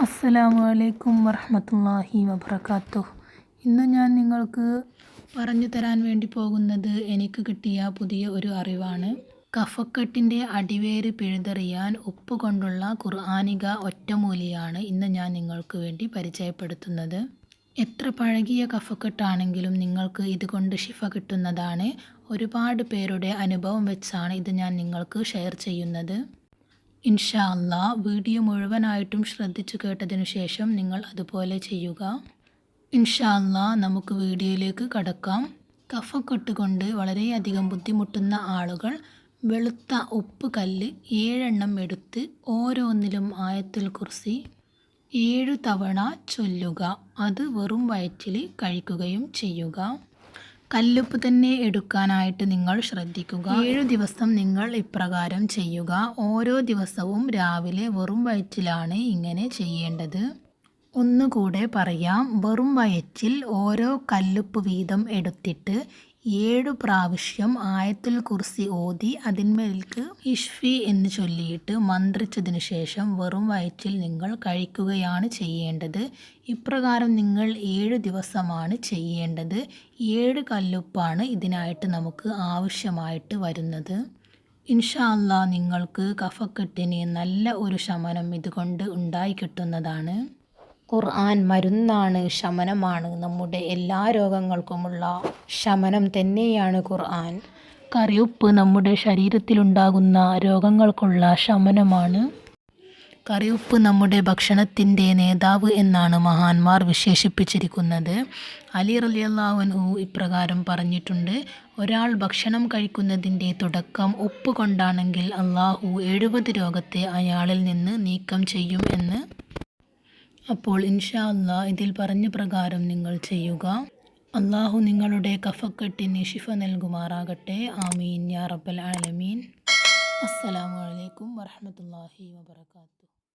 അസ്സലാമു അലൈക്കും വറഹ്മത്തുള്ളാഹി വബറകാതുഹു. ഇന്ന് ഞാൻ നിങ്ങൾക്ക് പറഞ്ഞു തരാൻ വേണ്ടി പോകുന്നത് എനിക്ക് കിട്ടിയ പുതിയ ഒരു അറിവാണ്. കഫക്കെട്ടിൻ്റെ അടിവേര് പിഴുതെറിയാൻ ഉപ്പ് കൊണ്ടുള്ള ഖുർആനിക ഒറ്റമൂലിയാണ് ഇന്ന് ഞാൻ നിങ്ങൾക്ക് വേണ്ടി പരിചയപ്പെടുത്തുന്നത്. എത്ര പഴകിയ കഫക്കെട്ടാണെങ്കിലും നിങ്ങൾക്ക് ഇതുകൊണ്ട് ശിഫ കിട്ടുന്നതാണ്. ഒരുപാട് പേരുടെ അനുഭവം വെച്ചാണ് ഇത് ഞാൻ നിങ്ങൾക്ക് ഷെയർ ചെയ്യുന്നത്. ഇൻഷാ അല്ലാ, വീഡിയോ മുഴുവനായിട്ടും ശ്രദ്ധിച്ചു കേട്ടതിനു ശേഷം നിങ്ങൾ അതുപോലെ ചെയ്യുക. ഇൻഷാ അല്ലാ, നമുക്ക് വീഡിയോയിലേക്ക് കടക്കാം. കഫക്കെട്ട് കൊണ്ട് വളരെയധികം ബുദ്ധിമുട്ടുന്ന ആളുകൾ വെളുത്ത ഉപ്പ് കല്ല് 7 എടുത്ത് ഓരോന്നിലും ആയത്തുൽ കുർസി 7 തവണ ചൊല്ലുക. അത് വെറും വയറ്റിൽ കഴിക്കുകയും ചെയ്യുക. കല്ലുപ്പ് തന്നെ എടുക്കാനായിട്ട് നിങ്ങൾ ശ്രദ്ധിക്കുക. 7 ദിവസം നിങ്ങൾ ഇപ്രകാരം ചെയ്യുക. ഓരോ ദിവസവും രാവിലെ വെറും വയറ്റിലാണ് ഇങ്ങനെ ചെയ്യേണ്ടത്. ഒന്നുകൂടെ പറയാം. വെറും വയറ്റിൽ ഓരോ കല്ലുപ്പ് വീതം എടുത്തിട്ട് 7 പ്രാവശ്യം ആയത്തുൽ കുർസി ഓതി അതിന്മേൽക്ക് ഇഷ്ഫി എന്ന് ചൊല്ലിയിട്ട് മന്ത്രിച്ചതിനു ശേഷം വെറും വയറ്റിൽ നിങ്ങൾ കഴിക്കുകയാണ് ചെയ്യേണ്ടത്. ഇപ്രകാരം നിങ്ങൾ 7 ദിവസമാണ് ചെയ്യേണ്ടത്. 7 കല്ലുപ്പാണ് ഇതിനായിട്ട് നമുക്ക് ആവശ്യമായിട്ട് വരുന്നത്. ഇൻഷാ അല്ലാ, നിങ്ങൾക്ക് കഫക്കെട്ടിന് നല്ല ഒരു ശമനം ഇതുകൊണ്ട് ഉണ്ടായി കിട്ടുന്നതാണ്. ഖുർആൻ മരുന്നാണ്, ശമനമാണ്. നമ്മുടെ എല്ലാ രോഗങ്ങൾക്കുമുള്ള ശമനം തന്നെയാണ് ഖുർആൻ. കറിയുപ്പ് നമ്മുടെ ശരീരത്തിലുണ്ടാകുന്ന രോഗങ്ങൾക്കുള്ള ശമനമാണ്. കറിയുപ്പ് നമ്മുടെ ഭക്ഷണത്തിൻ്റെ നേതാവ് എന്നാണ് മഹാന്മാർ വിശേഷിപ്പിച്ചിരിക്കുന്നത്. അലി റളിയല്ലാഹു അൻഹു ഇപ്രകാരം പറഞ്ഞിട്ടുണ്ട്: ഒരാൾ ഭക്ഷണം കഴിക്കുന്നതിൻ്റെ തുടക്കം ഉപ്പ് കൊണ്ടാണെങ്കിൽ അല്ലാഹു 70 രോഗത്തെ അയാളിൽ നിന്ന് നീക്കം ചെയ്യും എന്ന്. അപ്പോൾ ഇൻഷാ അല്ലാ, ഇതിൽ പറഞ്ഞ പ്രകാരം നിങ്ങൾ ചെയ്യുക. അല്ലാഹു നിങ്ങളുടെ കഫക്കെട്ടിന് ശിഫ നൽകുമാറാകട്ടെ. ആമീൻ യാ റബ്ബൽ ആലമീൻ. അസ്സലാമു അലൈക്കും വറഹ്മത്തുള്ളാഹി വബറകാതുഹു.